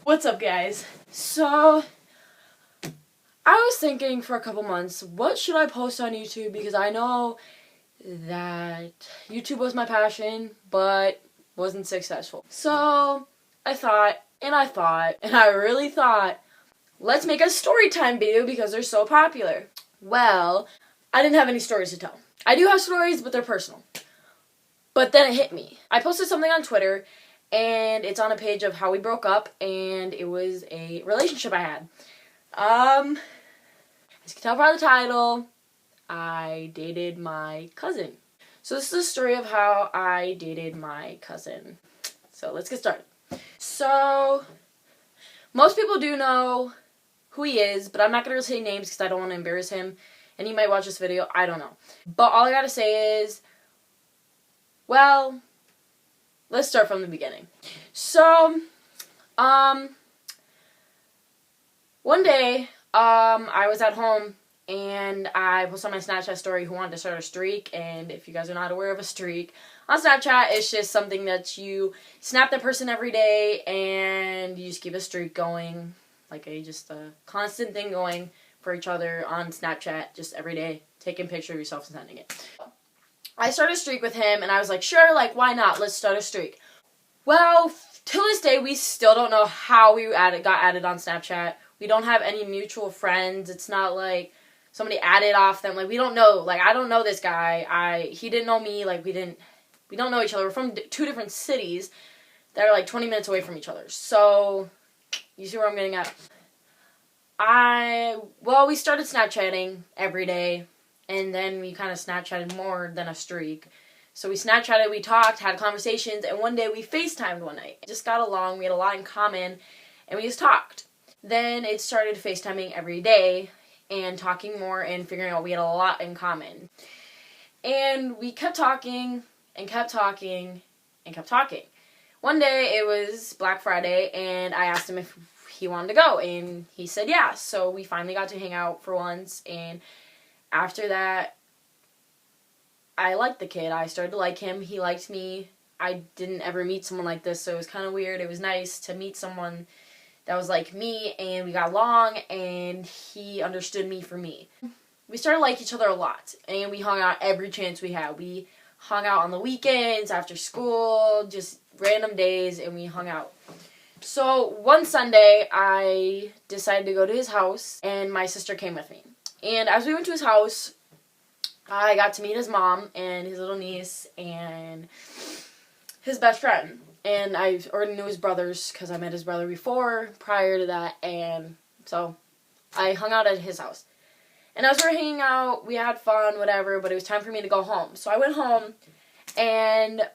What's up, guys? So, I was thinking for a couple months, what should I post on YouTube? Because I know that YouTube was my passion, but wasn't successful. So, I really thought, let's make a story time video because they're so popular. Well, I didn't have any stories to tell. I do have stories, but they're personal. But then it hit me. I posted something on Twitter, and it's on a page of how we broke up, and it was a relationship I had. As you can tell by the title, I dated my cousin. So this is the story of how I dated my cousin. So let's get started. So, most people do know who he is, but I'm not going to say names because I don't want to embarrass him. And he might watch this video, I don't know. But all I gotta say is, well, let's start from the beginning. So, one day, I was at home, and I posted on my Snapchat story who wanted to start a streak, and if you guys are not aware of a streak, on Snapchat, it's just something that you snap that person every day, and you just keep a streak going, like just a constant thing going for each other on Snapchat, just every day, taking a picture of yourself and sending it. I started a streak with him, and I was like, sure, like, why not? Let's start a streak. Well, till this day, we still don't know how we got added on Snapchat. We don't have any mutual friends. It's not like somebody added off them. Like, we don't know. Like, I don't know this guy. He didn't know me. Like, we don't know each other. We're from two different cities that are, like, 20 minutes away from each other. So, you see where I'm getting at? We started Snapchatting every day, and then we kind of Snapchatted more than a streak. So we Snapchatted, we talked, had conversations, and one day we FaceTimed one night. Just got along, we had a lot in common, and we just talked. Then it started FaceTiming every day, and talking more, and figuring out we had a lot in common. And we kept talking, and kept talking, and kept talking. One day, it was Black Friday, and I asked him if he wanted to go, and he said yeah. So we finally got to hang out for once, and after that, I liked the kid. I started to like him. He liked me. I didn't ever meet someone like this, so it was kind of weird. It was nice to meet someone that was like me, and we got along, and he understood me for me. We started to like each other a lot, and we hung out every chance we had. We hung out on the weekends, after school, just random days, and we hung out. So one Sunday, I decided to go to his house, and my sister came with me. And as we went to his house, I got to meet his mom and his little niece and his best friend. And I already knew his brothers because I met his brother before, prior to that. And so I hung out at his house. And as we were hanging out, we had fun, whatever, but it was time for me to go home. So I went home, and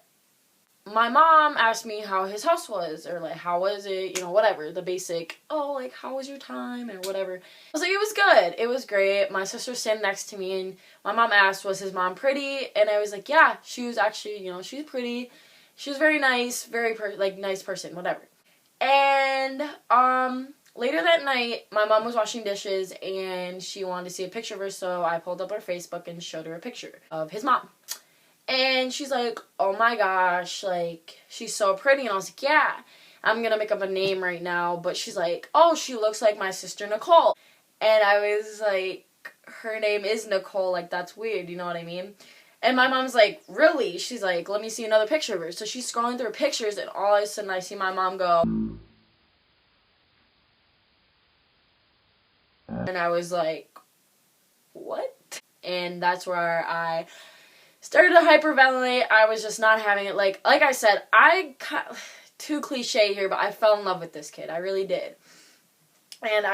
my mom asked me how his house was, or like, how was it, whatever, the basic, like, how was your time, or whatever. I was like, it was good, it was great. My sister was standing next to me, and my mom asked, was his mom pretty? And I was like, yeah, she was actually, she's pretty. She was very nice, nice person, whatever. And, later that night, my mom was washing dishes, and she wanted to see a picture of her, so I pulled up her Facebook and showed her a picture of his mom. And she's like, oh my gosh, like, she's so pretty. And I was like, yeah, I'm going to make up a name right now. But she's like, oh, she looks like my sister Nicole. And I was like, her name is Nicole. Like, that's weird, you know what I mean? And my mom's like, really? She's like, let me see another picture of her. So she's scrolling through her pictures, and all of a sudden I see my mom go. And I was like, what? And that's where I started to hyperventilate. I was just not having it. Like I said, too cliche here, but I fell in love with this kid. I really did. And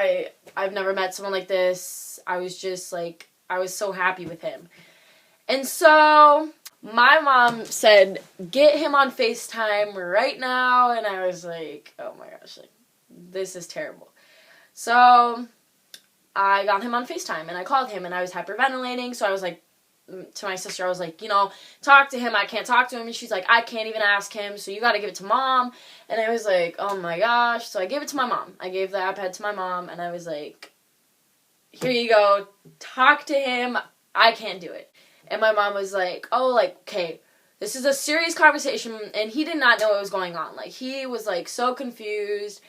I've never met someone like this. I was just like, I was so happy with him. And so my mom said, get him on FaceTime right now. And I was like, oh my gosh, like, this is terrible. So I got him on FaceTime, and I called him, and I was hyperventilating. So I was like, to my sister, I was like, talk to him. I can't talk to him. And she's like, I can't even ask him, so you got to give it to mom. And I was like, oh my gosh. So I gave it to my mom. I gave the iPad to my mom, and I was like, here you go. Talk to him. I can't do it. And my mom was like, oh, like, okay, this is a serious conversation. And he did not know what was going on. Like, he was, like, so confused.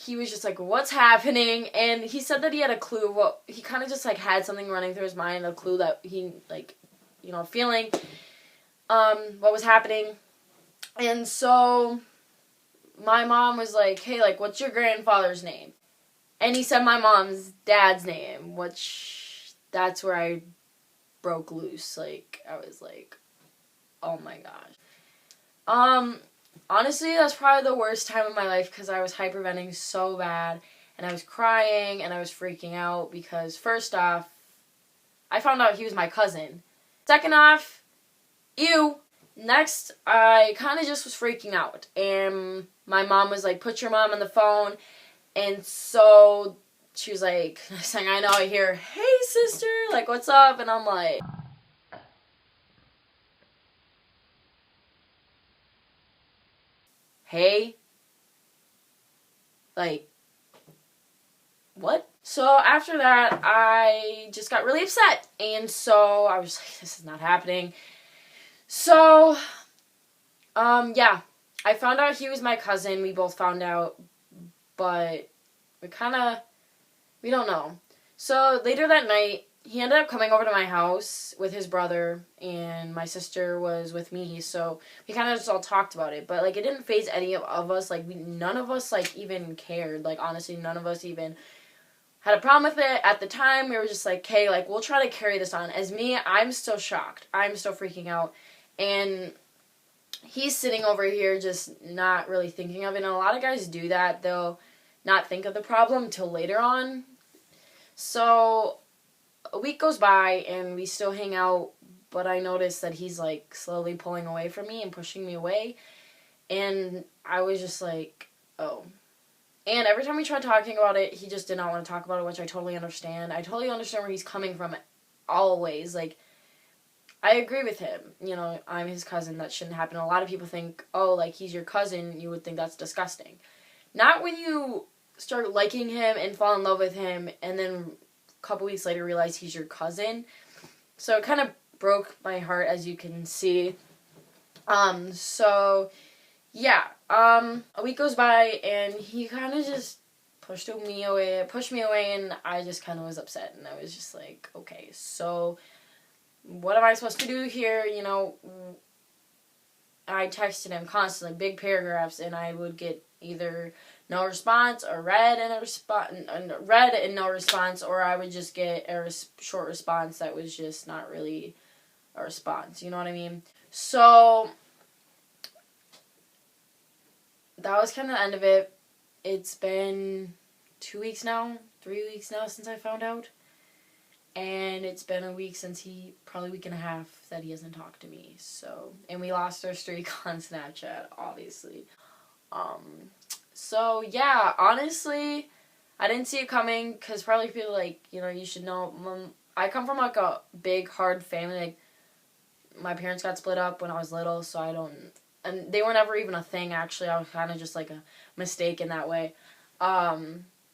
he was just like, what's happening? And he said that he had a clue. Well, he kind of just like had something running through his mind, a clue that he like, feeling what was happening. And so my mom was like, hey, like, what's your grandfather's name? And he said my mom's dad's name, which that's where I broke loose. Like, I was like, oh my gosh. Honestly, that's probably the worst time of my life because I was hyperventilating so bad, and I was crying, and I was freaking out because, first off, I found out he was my cousin. Second off, ew. Next, I kind of just was freaking out, and my mom was like, put your mom on the phone, and so she was like, saying, I know, I hear, hey, sister, like, what's up? And I'm like, hey, like, what? So after that, I just got really upset, and so I was like, this is not happening. So, yeah, I found out he was my cousin. We both found out, but we don't know. So later that night, he ended up coming over to my house with his brother, and my sister was with me, so we kind of just all talked about it, but, like, it didn't faze any of us, like, none of us, like, even cared, like, honestly, none of us even had a problem with it. At the time, we were just like, hey, like, we'll try to carry this on. As me, I'm still shocked. I'm still freaking out, and he's sitting over here just not really thinking of it, and a lot of guys do that. They'll not think of the problem until later on. So a week goes by, and we still hang out, but I notice that he's, like, slowly pulling away from me and pushing me away, and I was just like, oh. And every time we tried talking about it, he just did not want to talk about it, which I totally understand. I totally understand where he's coming from always. Like, I agree with him. You know, I'm his cousin. That shouldn't happen. A lot of people think, oh, like, he's your cousin. You would think that's disgusting. Not when you start liking him and fall in love with him, and then a couple weeks later realize he's your cousin. So it kind of broke my heart, as you can see. So, yeah. A week goes by, and he kind of just pushed me away, and I just kind of was upset, and I was just like, okay, so what am I supposed to do here? You know, I texted him constantly, big paragraphs, and I would get either no response or read and no response, or I would just get a short response that was just not really a response. You know what I mean? So that was kind of the end of it. It's been 2 weeks now, 3 weeks now since I found out. And it's been a week since probably a week and a half that he hasn't talked to me. So, and we lost our streak on Snapchat, obviously. So yeah, honestly, I didn't see it coming, because probably people like, you know, you should know, I come from like a big, hard family. Like, my parents got split up when I was little, so and they were never even a thing, actually. I was kind of just like a mistake in that way.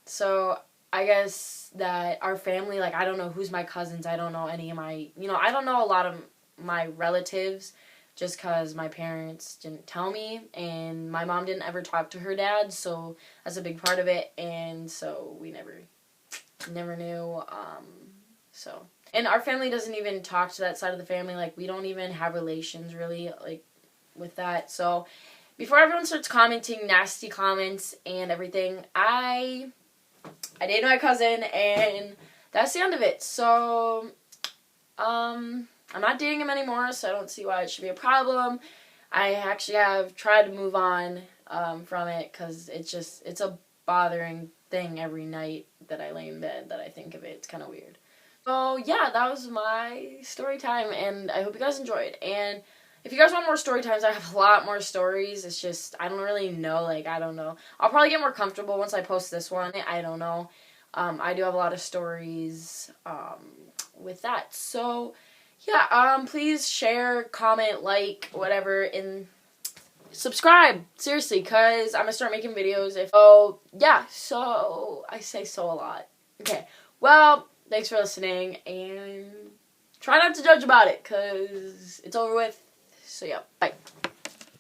So I guess that our family, like, I don't know who's my cousins. I don't know any of my, I don't know a lot of my relatives, just because my parents didn't tell me, and my mom didn't ever talk to her dad, so that's a big part of it, and so we never knew, so. And our family doesn't even talk to that side of the family. Like, we don't even have relations, really, like, with that. So before everyone starts commenting nasty comments and everything, I dated my cousin, and that's the end of it. So I'm not dating him anymore, so I don't see why it should be a problem. I actually have tried to move on from it, because it's a bothering thing every night that I lay in bed that I think of it. It's kind of weird. So yeah, that was my story time, and I hope you guys enjoyed. And if you guys want more story times, I have a lot more stories. It's just, I don't really know, like, I don't know. I'll probably get more comfortable once I post this one. I don't know. I do have a lot of stories with that. So yeah, please share, comment, like, whatever, and subscribe, seriously, because I'm going to start making videos. Yeah, so I say so a lot. Okay, well, thanks for listening, and try not to judge about it, because it's over with. So yeah, bye.